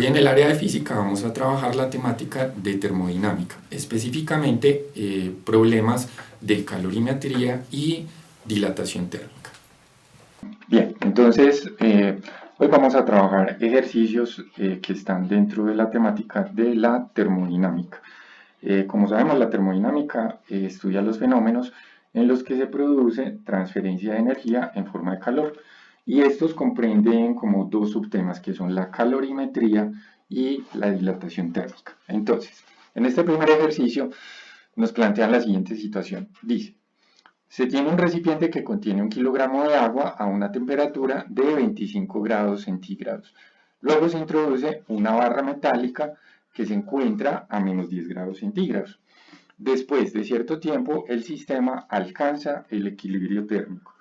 Hoy en el área de física vamos a trabajar la temática de termodinámica, específicamente problemas de calorimetría y dilatación térmica. Bien, entonces hoy vamos a trabajar ejercicios que están dentro de la temática de la termodinámica. Como sabemos, la termodinámica estudia los fenómenos en los que se produce transferencia de energía en forma de calor. Y estos comprenden como dos subtemas que son la calorimetría y la dilatación térmica. Entonces, en este primer ejercicio nos plantean la siguiente situación. Dice, se tiene un recipiente que contiene 1 kilogramo de agua a una temperatura de 25 grados centígrados. Luego se introduce una barra metálica que se encuentra a menos 10 grados centígrados. Después de cierto tiempo, el sistema alcanza el equilibrio térmico.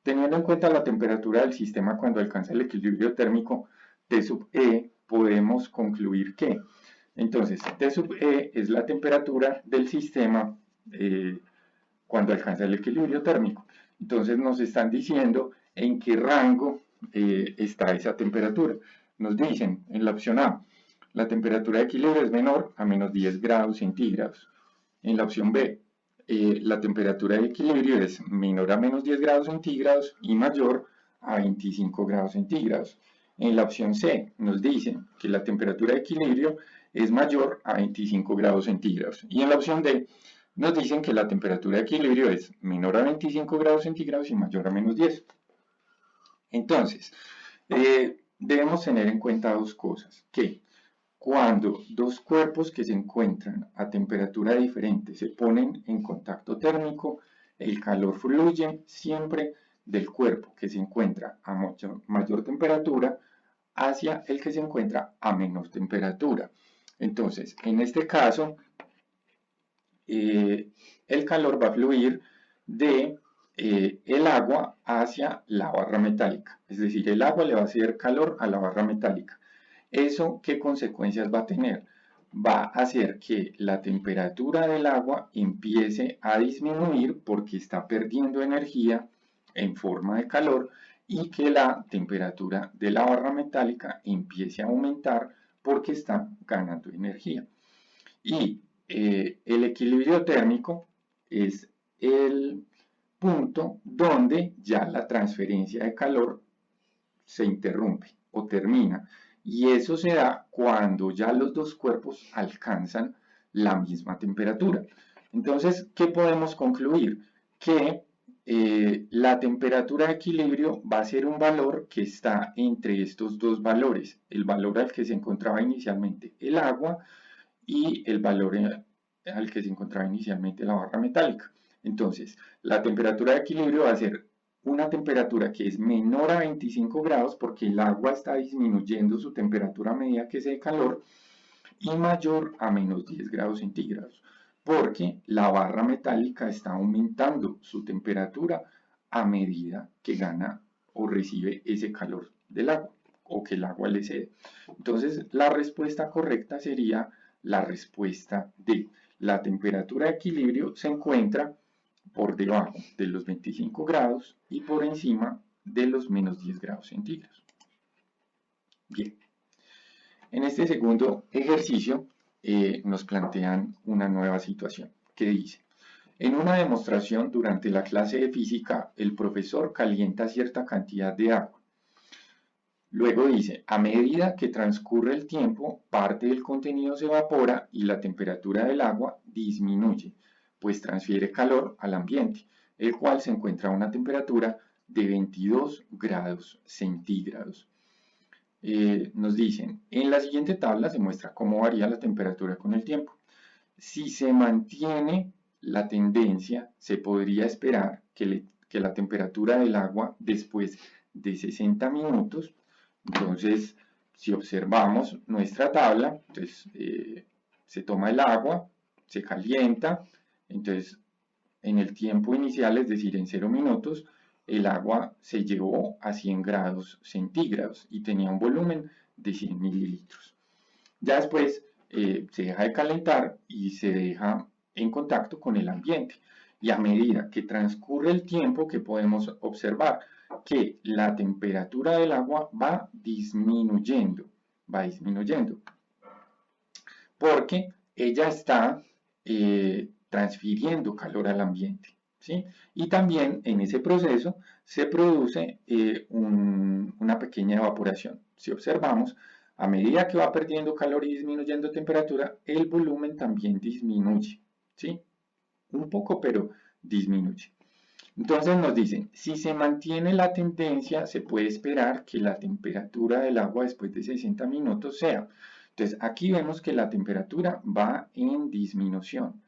Teniendo en cuenta la temperatura del sistema cuando alcanza el equilibrio térmico T sub E, podemos concluir que, entonces, T sub E es la temperatura del sistema cuando alcanza el equilibrio térmico. Entonces nos están diciendo en qué rango está esa temperatura. Nos dicen en la opción A, la temperatura de equilibrio es menor a menos 10 grados centígrados. En la opción B, la temperatura de equilibrio es menor a menos 10 grados centígrados y mayor a 25 grados centígrados. En la opción C nos dicen que la temperatura de equilibrio es mayor a 25 grados centígrados. Y en la opción D nos dicen que la temperatura de equilibrio es menor a 25 grados centígrados y mayor a menos 10. Entonces, debemos tener en cuenta dos cosas, que cuando dos cuerpos que se encuentran a temperatura diferente se ponen en contacto térmico, el calor fluye siempre del cuerpo que se encuentra a mayor temperatura hacia el que se encuentra a menor temperatura. Entonces, en este caso, el calor va a fluir de el agua hacia la barra metálica. Es decir, el agua le va a hacer calor a la barra metálica. ¿Eso qué consecuencias va a tener? Va a hacer que la temperatura del agua empiece a disminuir porque está perdiendo energía en forma de calor y que la temperatura de la barra metálica empiece a aumentar porque está ganando energía. Y el equilibrio térmico es el punto donde ya la transferencia de calor se interrumpe o termina. Y eso se da cuando ya los dos cuerpos alcanzan la misma temperatura. Entonces, ¿qué podemos concluir? Que la temperatura de equilibrio va a ser un valor que está entre estos dos valores, el valor al que se encontraba inicialmente el agua y el valor al que se encontraba inicialmente la barra metálica. Entonces, la temperatura de equilibrio va a ser una temperatura que es menor a 25 grados porque el agua está disminuyendo su temperatura a medida que se dé calor y mayor a menos 10 grados centígrados porque la barra metálica está aumentando su temperatura a medida que gana o recibe ese calor del agua o que el agua le cede. Entonces, la respuesta correcta sería la respuesta D. La temperatura de equilibrio se encuentra por debajo de los 25 grados y por encima de los menos 10 grados centígrados. Bien, en este segundo ejercicio nos plantean una nueva situación que dice, en una demostración durante la clase de física, el profesor calienta cierta cantidad de agua. Luego dice, a medida que transcurre el tiempo, parte del contenido se evapora y la temperatura del agua disminuye, pues transfiere calor al ambiente, el cual se encuentra a una temperatura de 22 grados centígrados. Nos dicen, en la siguiente tabla se muestra cómo varía la temperatura con el tiempo. Si se mantiene la tendencia, se podría esperar que la temperatura del agua después de 60 minutos. Entonces, si observamos nuestra tabla, entonces, se toma el agua, se calienta, entonces en el tiempo inicial, es decir, en 0 minutos, el agua se llevó a 100 grados centígrados y tenía un volumen de 100 mililitros. Ya después se deja de calentar y se deja en contacto con el ambiente. Y a medida que transcurre el tiempo que podemos observar que la temperatura del agua va disminuyendo, va disminuyendo, porque ella está transfiriendo calor al ambiente, ¿sí? Y también en ese proceso se produce una pequeña evaporación. Si observamos, a medida que va perdiendo calor y disminuyendo temperatura, el volumen también disminuye, ¿sí? Un poco, pero disminuye. Entonces nos dicen, si se mantiene la tendencia, se puede esperar que la temperatura del agua después de 60 minutos sea. Entonces aquí vemos que la temperatura va en disminución.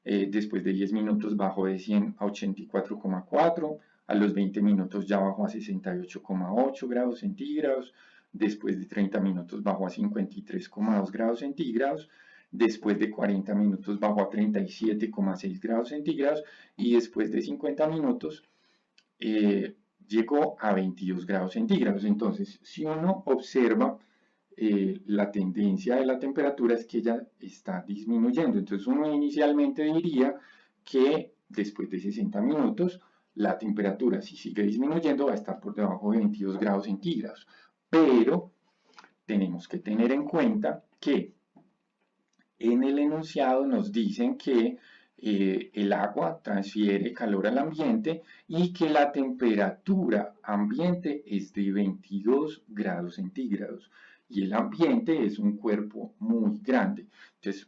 Después de 10 minutos bajó de 100 a 84,4, a los 20 minutos ya bajó a 68,8 grados centígrados, después de 30 minutos bajó a 53,2 grados centígrados, después de 40 minutos bajó a 37,6 grados centígrados y después de 50 minutos llegó a 22 grados centígrados. Entonces, si uno observa la tendencia de la temperatura es que ella está disminuyendo. Entonces, uno inicialmente diría que después de 60 minutos la temperatura, si sigue disminuyendo, va a estar por debajo de 22 grados centígrados. Pero tenemos que tener en cuenta que en el enunciado nos dicen que el agua transfiere calor al ambiente y que la temperatura ambiente es de 22 grados centígrados. Y el ambiente es un cuerpo muy grande. Entonces,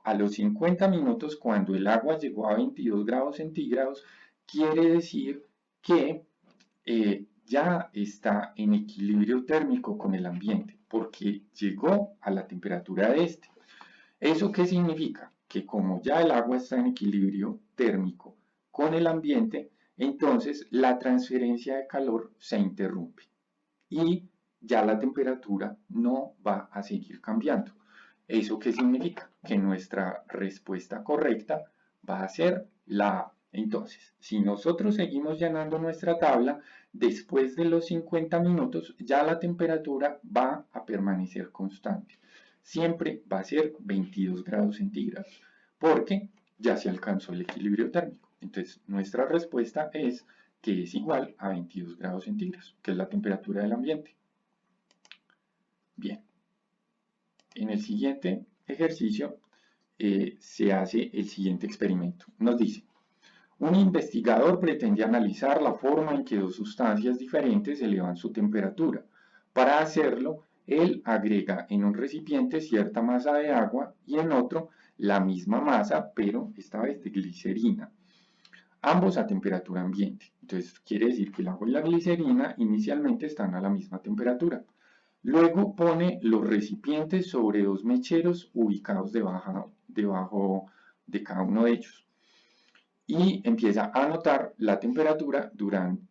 a los 50 minutos, cuando el agua llegó a 22 grados centígrados, quiere decir que ya está en equilibrio térmico con el ambiente, porque llegó a la temperatura de este. ¿Eso qué significa? Que como ya el agua está en equilibrio térmico con el ambiente, entonces la transferencia de calor se interrumpe y ya la temperatura no va a seguir cambiando. ¿Eso qué significa? Que nuestra respuesta correcta va a ser la A. Entonces, si nosotros seguimos llenando nuestra tabla, después de los 50 minutos ya la temperatura va a permanecer constante. Siempre va a ser 22 grados centígrados, porque ya se alcanzó el equilibrio térmico. Entonces, nuestra respuesta es que es igual a 22 grados centígrados, que es la temperatura del ambiente. Bien, en el siguiente ejercicio se hace el siguiente experimento. Nos dice, un investigador pretende analizar la forma en que dos sustancias diferentes elevan su temperatura. Para hacerlo, él agrega en un recipiente cierta masa de agua y en otro la misma masa, pero esta vez de glicerina, ambos a temperatura ambiente. Entonces quiere decir que el agua y la glicerina inicialmente están a la misma temperatura. Luego pone los recipientes sobre dos mecheros ubicados debajo de cada uno de ellos y empieza a anotar la temperatura durante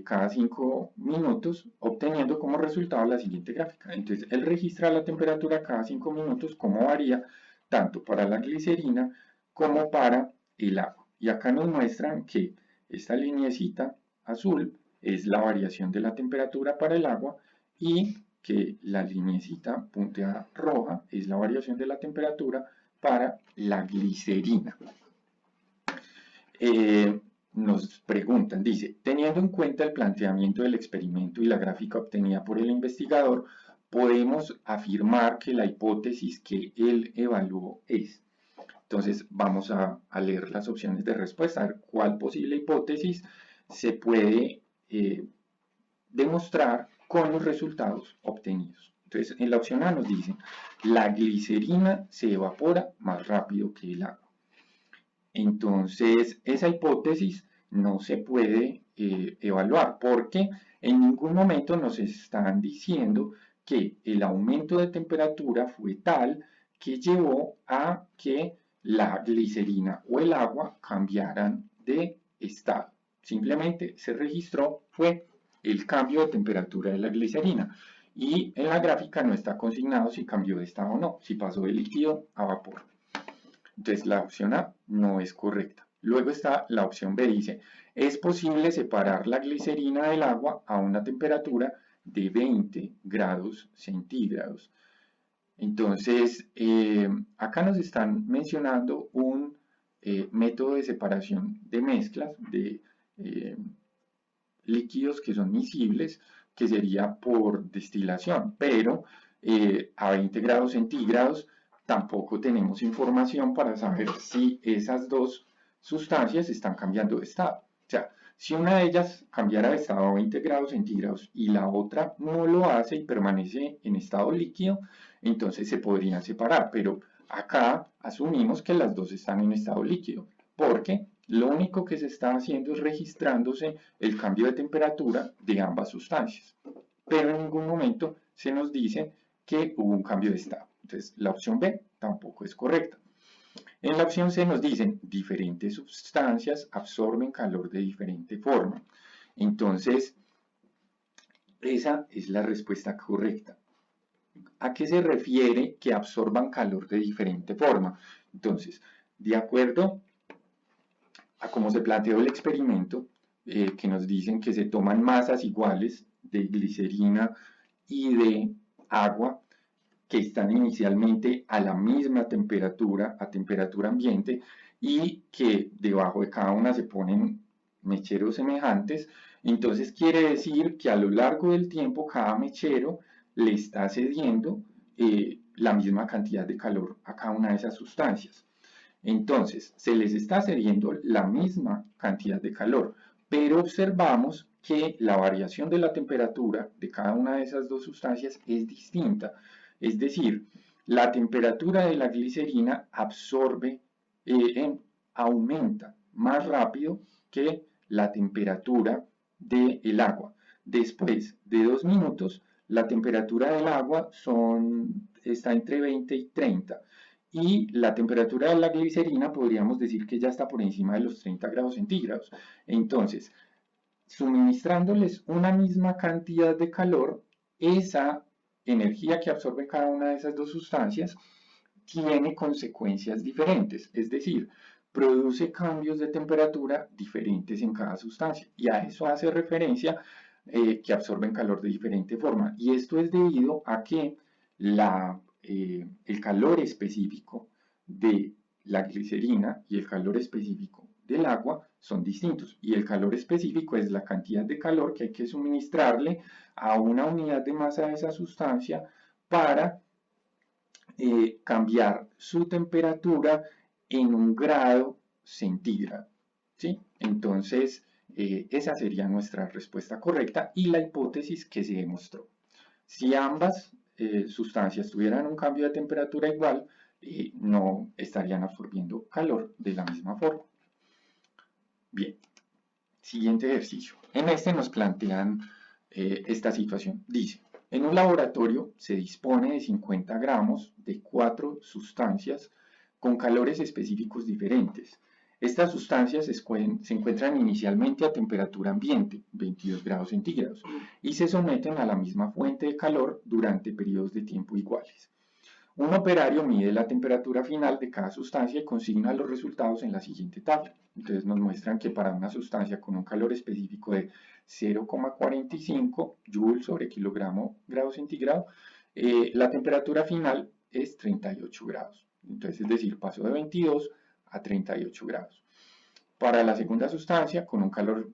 cada 5 minutos, obteniendo como resultado la siguiente gráfica. Entonces, él registra la temperatura cada 5 minutos, cómo varía, tanto para la glicerina como para el agua. Y acá nos muestran que esta lineecita azul es la variación de la temperatura para el agua y que la lineecita punteada roja es la variación de la temperatura para la glicerina. Nos preguntan, dice, teniendo en cuenta el planteamiento del experimento y la gráfica obtenida por el investigador, podemos afirmar que la hipótesis que él evaluó es. Entonces vamos a leer las opciones de respuesta, a ver cuál posible hipótesis se puede demostrar con los resultados obtenidos. Entonces en la opción A nos dicen, la glicerina se evapora más rápido que el agua. Entonces, esa hipótesis no se puede evaluar porque en ningún momento nos están diciendo que el aumento de temperatura fue tal que llevó a que la glicerina o el agua cambiaran de estado. Simplemente se registró fue el cambio de temperatura de la glicerina. Y en la gráfica no está consignado si cambió de estado o no, si pasó de líquido a vapor. Entonces la opción A no es correcta. Luego está la opción B, dice, es posible separar la glicerina del agua a una temperatura de 20 grados centígrados. Entonces, acá nos están mencionando un método de separación de mezclas de líquidos que son miscibles, que sería por destilación, pero a 20 grados centígrados, tampoco tenemos información para saber si esas dos sustancias están cambiando de estado. O sea, si una de ellas cambiara de estado a 20 grados centígrados y la otra no lo hace y permanece en estado líquido, entonces se podrían separar, pero acá asumimos que las dos están en estado líquido, porque lo único que se está haciendo es registrándose el cambio de temperatura de ambas sustancias, pero en ningún momento se nos dice que hubo un cambio de estado. Entonces, la opción B tampoco es correcta. En la opción C nos dicen diferentes sustancias absorben calor de diferente forma. Entonces, esa es la respuesta correcta. ¿A qué se refiere que absorban calor de diferente forma? Entonces, de acuerdo a cómo se planteó el experimento, que nos dicen que se toman masas iguales de glicerina y de agua, que están inicialmente a la misma temperatura, a temperatura ambiente, y que debajo de cada una se ponen mecheros semejantes. Entonces quiere decir que a lo largo del tiempo cada mechero le está cediendo la misma cantidad de calor a cada una de esas sustancias. Entonces, se les está cediendo la misma cantidad de calor, pero observamos que la variación de la temperatura de cada una de esas dos sustancias es distinta. Es decir, la temperatura de la glicerina aumenta más rápido que la temperatura del agua. Después de 2 minutos, la temperatura del agua está entre 20 y 30 y la temperatura de la glicerina podríamos decir que ya está por encima de los 30 grados centígrados. Entonces, suministrándoles una misma cantidad de calor, esa energía que absorbe cada una de esas dos sustancias tiene consecuencias diferentes, es decir, produce cambios de temperatura diferentes en cada sustancia, y a eso hace referencia que absorben calor de diferente forma, y esto es debido a que el calor específico de la glicerina y el calor específico del agua son distintos, y el calor específico es la cantidad de calor que hay que suministrarle a una unidad de masa de esa sustancia para cambiar su temperatura en un grado centígrado, ¿sí? Entonces, esa sería nuestra respuesta correcta y la hipótesis que se demostró. Si ambas sustancias tuvieran un cambio de temperatura igual, no estarían absorbiendo calor de la misma forma. Bien, siguiente ejercicio. En este nos plantean esta situación. Dice, en un laboratorio se dispone de 50 gramos de 4 sustancias con calores específicos diferentes. Estas sustancias se encuentran inicialmente a temperatura ambiente, 22 grados centígrados, y se someten a la misma fuente de calor durante periodos de tiempo iguales. Un operario mide la temperatura final de cada sustancia y consigna los resultados en la siguiente tabla. Entonces nos muestran que para una sustancia con un calor específico de 0,45 joules sobre kilogramo grado centígrado, la temperatura final es 38 grados. Entonces, es decir, pasó de 22 a 38 grados. Para la segunda sustancia, con un calor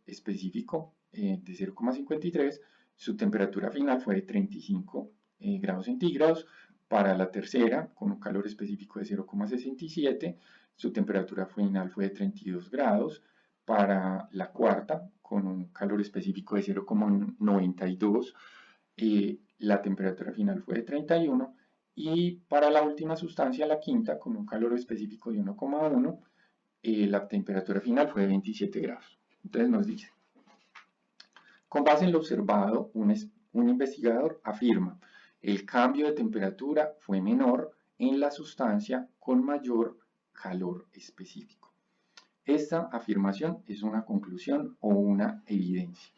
específico de 0,53, su temperatura final fue de 35 grados centígrados. Para la tercera, con un calor específico de 0,67, su temperatura final fue de 32 grados. Para la cuarta, con un calor específico de 0,92, la temperatura final fue de 31. Y para la última sustancia, la quinta, con un calor específico de 1,1, la temperatura final fue de 27 grados. Entonces nos dice, con base en lo observado, un investigador afirma, el cambio de temperatura fue menor en la sustancia con mayor calor específico. Esta afirmación es una conclusión o una evidencia.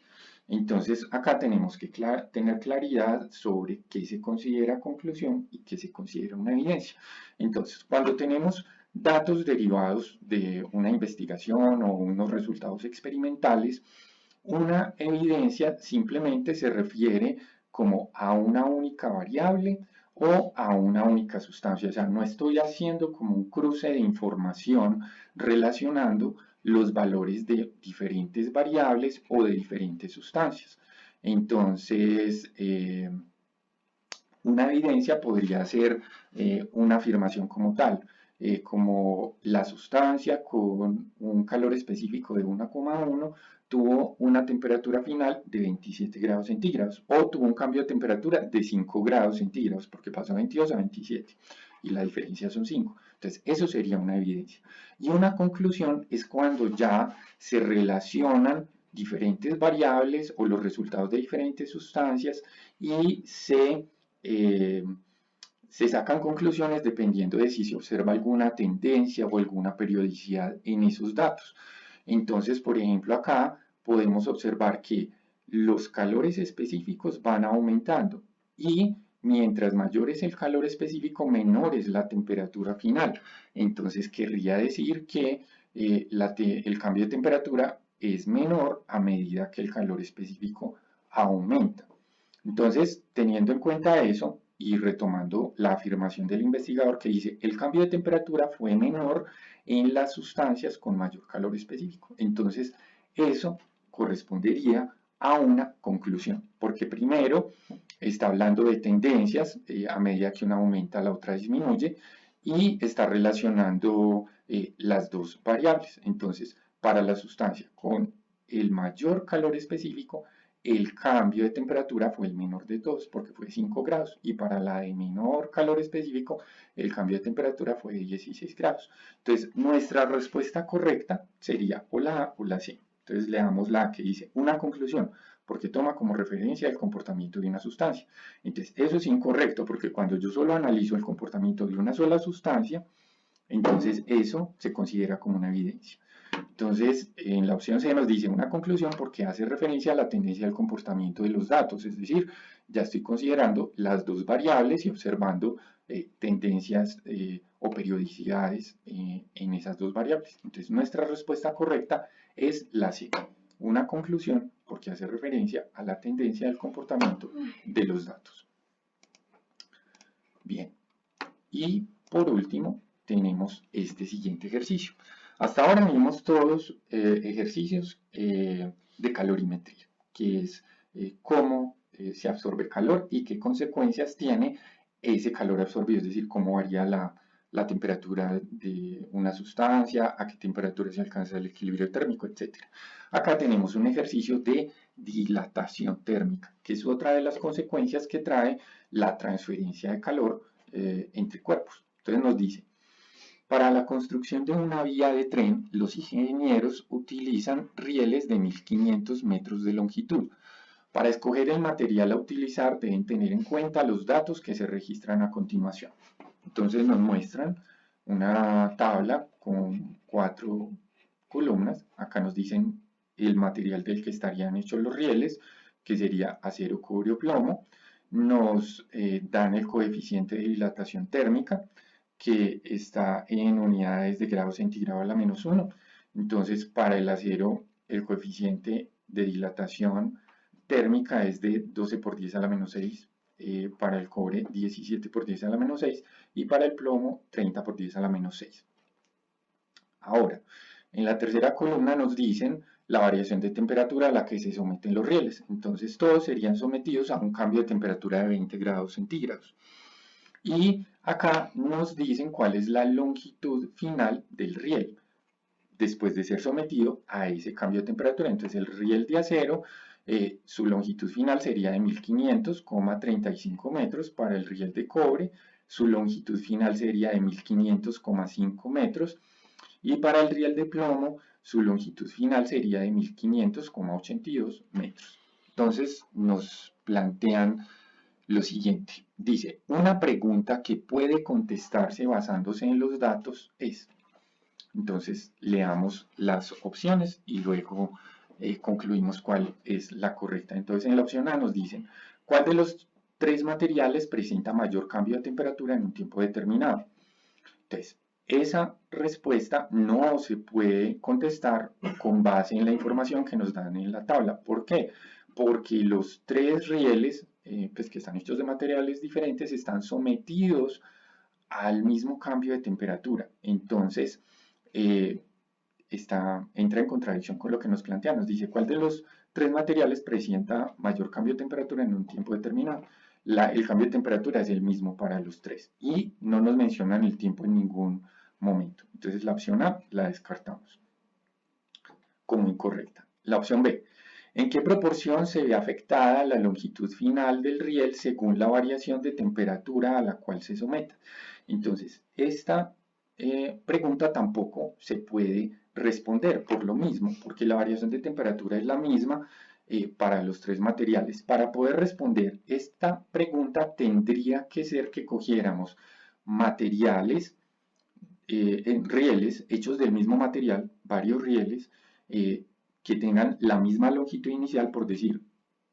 Entonces acá tenemos que tener claridad sobre qué se considera conclusión y qué se considera una evidencia. Entonces, cuando tenemos datos derivados de una investigación o unos resultados experimentales, una evidencia simplemente se refiere como a una única variable o a una única sustancia. O sea, no estoy haciendo como un cruce de información relacionando los valores de diferentes variables o de diferentes sustancias. Entonces, Una evidencia podría ser una afirmación como tal, como la sustancia con un calor específico de 1,1 tuvo una temperatura final de 27 grados centígrados o tuvo un cambio de temperatura de 5 grados centígrados porque pasó de 22 a 27 y la diferencia son 5. Entonces, eso sería una evidencia. Y una conclusión es cuando ya se relacionan diferentes variables o los resultados de diferentes sustancias y se sacan conclusiones dependiendo de si se observa alguna tendencia o alguna periodicidad en esos datos. Entonces, por ejemplo, acá podemos observar que los calores específicos van aumentando y mientras mayor es el calor específico, menor es la temperatura final. Entonces, querría decir que el cambio de temperatura es menor a medida que el calor específico aumenta. Entonces, teniendo en cuenta eso y retomando la afirmación del investigador que dice, el cambio de temperatura fue menor en las sustancias con mayor calor específico. Entonces, eso correspondería a una conclusión, porque primero está hablando de tendencias, a medida que una aumenta, la otra disminuye, y está relacionando las dos variables. Entonces, para la sustancia con el mayor calor específico, el cambio de temperatura fue el menor de todos, porque fue 5 grados, y para la de menor calor específico, el cambio de temperatura fue de 16 grados. Entonces, nuestra respuesta correcta sería o la A o la C. Entonces, leamos la A que dice una conclusión, porque toma como referencia el comportamiento de una sustancia. Entonces, eso es incorrecto, porque cuando yo solo analizo el comportamiento de una sola sustancia, entonces eso se considera como una evidencia. Entonces, en la opción C nos dice una conclusión porque hace referencia a la tendencia del comportamiento de los datos, es decir, ya estoy considerando las dos variables y observando tendencias o periodicidades en esas dos variables. Entonces, nuestra respuesta correcta es la C, una conclusión porque hace referencia a la tendencia del comportamiento de los datos. Bien, y por último tenemos este siguiente ejercicio. Hasta ahora vimos todos ejercicios de calorimetría, que es cómo se absorbe calor y qué consecuencias tiene ese calor absorbido, es decir, cómo varía la temperatura de una sustancia, a qué temperatura se alcanza el equilibrio térmico, etc. Acá tenemos un ejercicio de dilatación térmica, que es otra de las consecuencias que trae la transferencia de calor entre cuerpos. Entonces nos dice, para la construcción de una vía de tren, los ingenieros utilizan rieles de 1500 metros de longitud. Para escoger el material a utilizar deben tener en cuenta los datos que se registran a continuación. Entonces nos muestran una tabla con 4 columnas. Acá nos dicen el material del que estarían hechos los rieles, que sería acero, cobre o plomo. Nos dan el coeficiente de dilatación térmica, que está en unidades de grado centígrado a la -1. Entonces, para el acero, el coeficiente de dilatación térmica es de 12 por 10 a la -6, para el cobre 17 por 10 a la -6 y para el plomo 30 por 10 a la -6. Ahora, en la tercera columna nos dicen la variación de temperatura a la que se someten los rieles. Entonces todos serían sometidos a un cambio de temperatura de 20 grados centígrados. Y acá nos dicen cuál es la longitud final del riel después de ser sometido a ese cambio de temperatura. Entonces el riel de acero, su longitud final sería de 1500,35 metros. Para el riel de cobre, su longitud final sería de 1500,5 metros. Y para el riel de plomo, su longitud final sería de 1500,82 metros. Entonces nos plantean lo siguiente. Dice, una pregunta que puede contestarse basándose en los datos es. Entonces leamos las opciones y luego concluimos cuál es la correcta. Entonces en la opción A nos dicen, ¿cuál de los tres materiales presenta mayor cambio de temperatura en un tiempo determinado? Entonces, esa respuesta no se puede contestar con base en la información que nos dan en la tabla. ¿Por qué? Porque los tres rieles, pues que están hechos de materiales diferentes, están sometidos al mismo cambio de temperatura. Entonces, entra en contradicción con lo que nos plantea. Nos dice, ¿cuál de los tres materiales presenta mayor cambio de temperatura en un tiempo determinado? el cambio de temperatura es el mismo para los tres y no nos mencionan el tiempo en ningún momento. Entonces la opción A la descartamos como incorrecta. La opción B. ¿En qué proporción se ve afectada la longitud final del riel según la variación de temperatura a la cual se someta? Entonces, esta pregunta tampoco se puede responder por lo mismo, porque la variación de temperatura es la misma para los tres materiales. Para poder responder esta pregunta tendría que ser que cogiéramos materiales en rieles hechos del mismo material, varios rieles, que tengan la misma longitud inicial, por decir,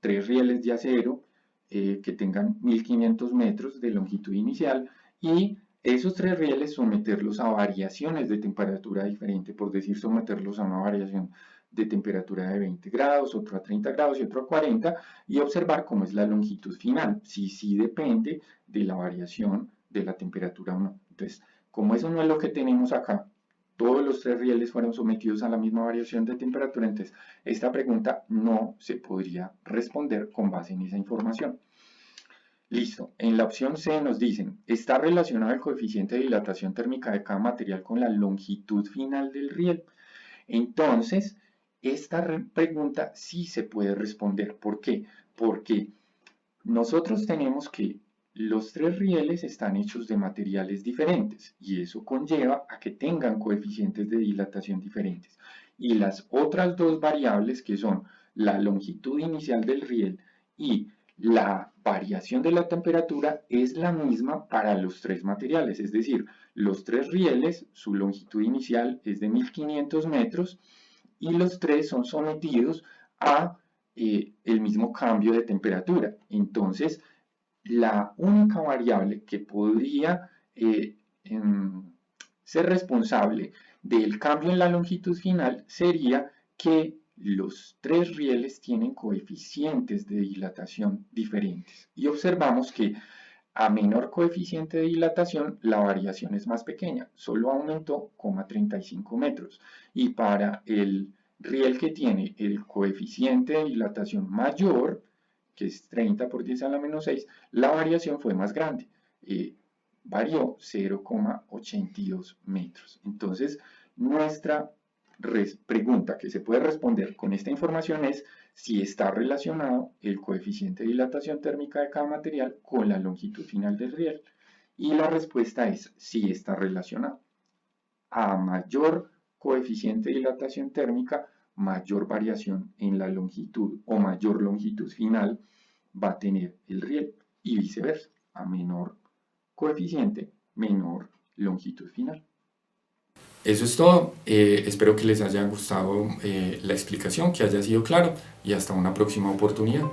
tres rieles de acero que tengan 1500 metros de longitud inicial y esos tres rieles someterlos a variaciones de temperatura diferente, por decir, someterlos a una variación de temperatura de 20 grados, otro a 30 grados y otro a 40 y observar cómo es la longitud final, si sí depende de la variación de la temperatura o no. Entonces, como eso no es lo que tenemos acá, todos los tres rieles fueron sometidos a la misma variación de temperatura, entonces esta pregunta no se podría responder con base en esa información. Listo, en la opción C nos dicen, ¿está relacionado el coeficiente de dilatación térmica de cada material con la longitud final del riel? Entonces, esta pregunta sí se puede responder. ¿Por qué? Porque nosotros tenemos que los tres rieles están hechos de materiales diferentes y eso conlleva a que tengan coeficientes de dilatación diferentes. Y las otras dos variables que son la longitud inicial del riel y la variación de la temperatura es la misma para los tres materiales, es decir, los tres rieles, su longitud inicial es de 1500 metros y los tres son sometidos a el mismo cambio de temperatura. Entonces, la única variable que podría ser responsable del cambio en la longitud final sería que los tres rieles tienen coeficientes de dilatación diferentes. Y observamos que a menor coeficiente de dilatación, la variación es más pequeña, solo aumentó 0,35 metros. Y para el riel que tiene el coeficiente de dilatación mayor, que es 30 por 10 a la menos 6, la variación fue más grande, varió 0,82 metros. Entonces, nuestra pregunta que se puede responder con esta información es si está relacionado el coeficiente de dilatación térmica de cada material con la longitud final del riel. Y la respuesta es sí está relacionado. A mayor coeficiente de dilatación térmica, mayor variación en la longitud o mayor longitud final va a tener el riel y viceversa. A menor coeficiente, menor longitud final. Eso es todo. Espero que les haya gustado la explicación, que haya sido claro y hasta una próxima oportunidad.